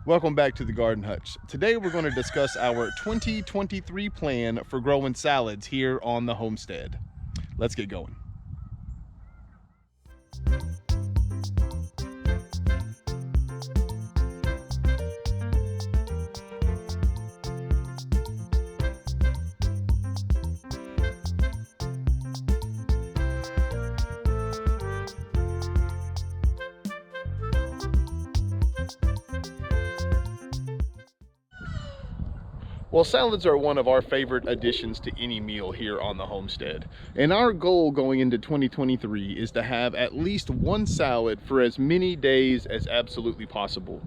Welcome back to the Garden Hutch. Today we're going to discuss our 2023 plan for growing salads here on the homestead. Let's get going. Well, salads are one of our favorite additions to any meal here on the homestead. And our goal going into 2023 is to have at least one salad for as many days as absolutely possible.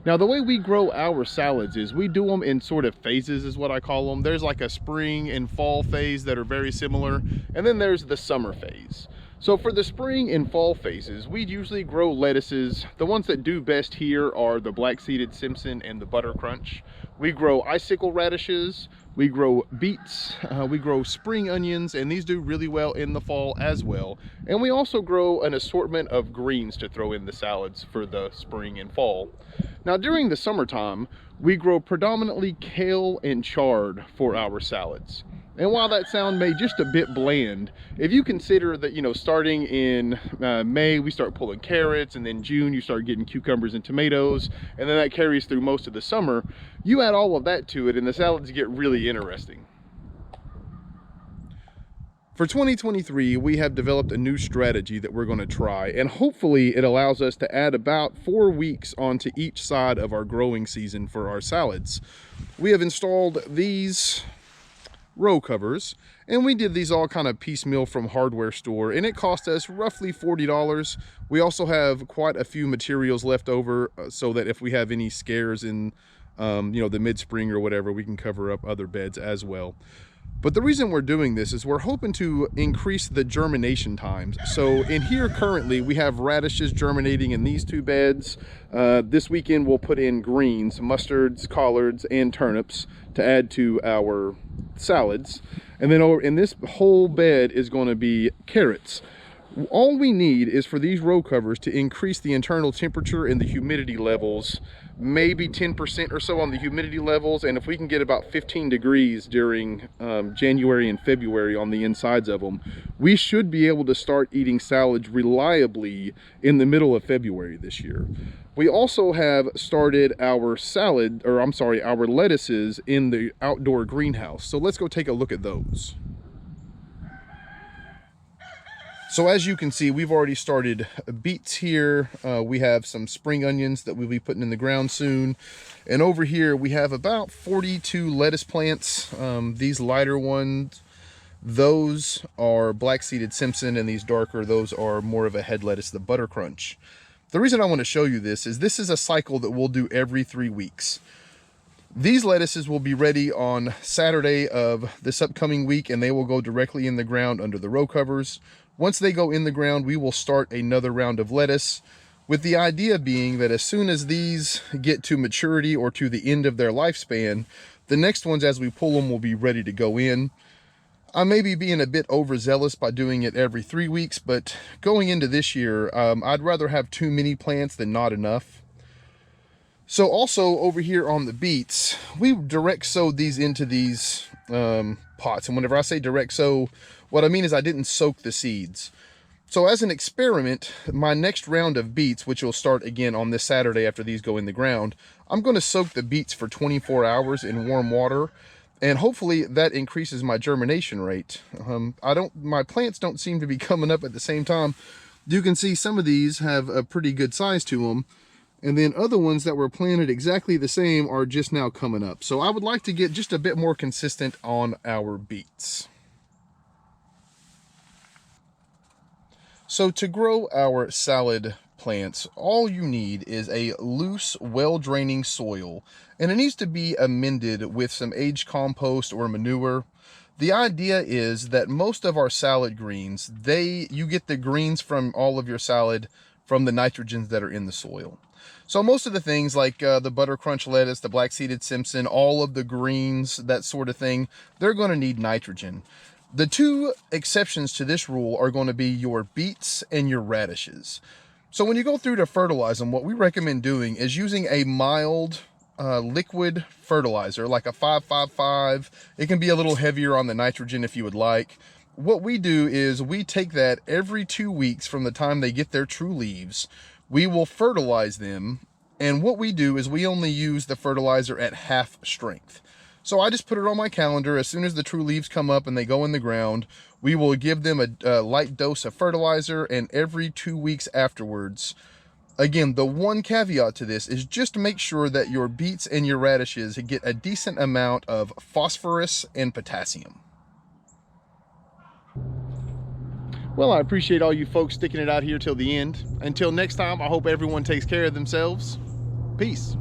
Now, the way we grow our salads is we do them in sort of phases, is what I call them. There's like a spring and fall phase that are very similar, and then there's the summer phase. So for the spring and fall phases, we usually grow lettuces. The ones that do best here are the black-seeded Simpson and the butter crunch. We grow icicle radishes, we grow beets, we grow spring onions, and these do really well in the fall as well. And we also grow an assortment of greens to throw in the salads for the spring and fall. Now during the summertime, we grow predominantly kale and chard for our salads. And while that sound may just a bit bland, if you consider that, starting in May, we start pulling carrots, and then June, you start getting cucumbers and tomatoes, and then that carries through most of the summer, you add all of that to it, and the salads get really interesting. For 2023, we have developed a new strategy that we're going to try, and hopefully it allows us to add about 4 weeks onto each side of our growing season for our salads. We have installed these row covers, and we did these all kind of piecemeal from hardware store, and it cost us roughly $40. We also have quite a few materials left over so that if we have any scares in the mid-spring or whatever, we can cover up other beds as well. But the reason we're doing this is we're hoping to increase the germination times. So in here currently we have radishes germinating in these 2 beds. This weekend we'll put in greens, mustards, collards, and turnips to add to our salads. And then over in this whole bed is going to be carrots. All we need is for these row covers to increase the internal temperature and the humidity levels, maybe 10% or so on the humidity levels. And if we can get about 15 degrees during January and February on the insides of them, we should be able to start eating salads reliably in the middle of February this year. We also have started our our lettuces in the outdoor greenhouse. So let's go take a look at those. So as you can see, we've already started beets here. We have some spring onions that we'll be putting in the ground soon. And over here, we have about 42 lettuce plants. These lighter ones, those are black-seeded Simpson, and these darker, those are more of a head lettuce, the butter crunch. The reason I want to show you this is a cycle that we'll do every 3 weeks. These lettuces will be ready on Saturday of this upcoming week, and they will go directly in the ground under the row covers. Once they go in the ground, we will start another round of lettuce, with the idea being that as soon as these get to maturity or to the end of their lifespan, the next ones as we pull them will be ready to go in. I may be being a bit overzealous by doing it every 3 weeks, but going into this year, I'd rather have too many plants than not enough. So also over here on the beets, we direct sowed these into these pots. And whenever I say direct sow, what I mean is I didn't soak the seeds. So as an experiment, my next round of beets, which will start again on this Saturday after these go in the ground, I'm going to soak the beets for 24 hours in warm water. And hopefully that increases my germination rate. My plants don't seem to be coming up at the same time. You can see some of these have a pretty good size to them. And then other ones that were planted exactly the same are just now coming up. So I would like to get just a bit more consistent on our beets. So to grow our salad plants, all you need is a loose, well-draining soil, and it needs to be amended with some aged compost or manure. The idea is that most of our salad greens, you get the greens from all of your salad from the nitrogens that are in the soil. So most of the things like the butter crunch lettuce, the black-seeded Simpson, all of the greens, that sort of thing, they're going to need nitrogen. The 2 exceptions to this rule are going to be your beets and your radishes. So when you go through to fertilize them, what we recommend doing is using a mild liquid fertilizer, like a 555. It can be a little heavier on the nitrogen if you would like. What we do is we take that every 2 weeks from the time they get their true leaves. We will fertilize them, and what we do is we only use the fertilizer at half strength. So I just put it on my calendar. As soon as the true leaves come up and they go in the ground, we will give them a light dose of fertilizer, and every 2 weeks afterwards. Again, the one caveat to this is just make sure that your beets and your radishes get a decent amount of phosphorus and potassium. Well, I appreciate all you folks sticking it out here till the end. Until next time, I hope everyone takes care of themselves. Peace.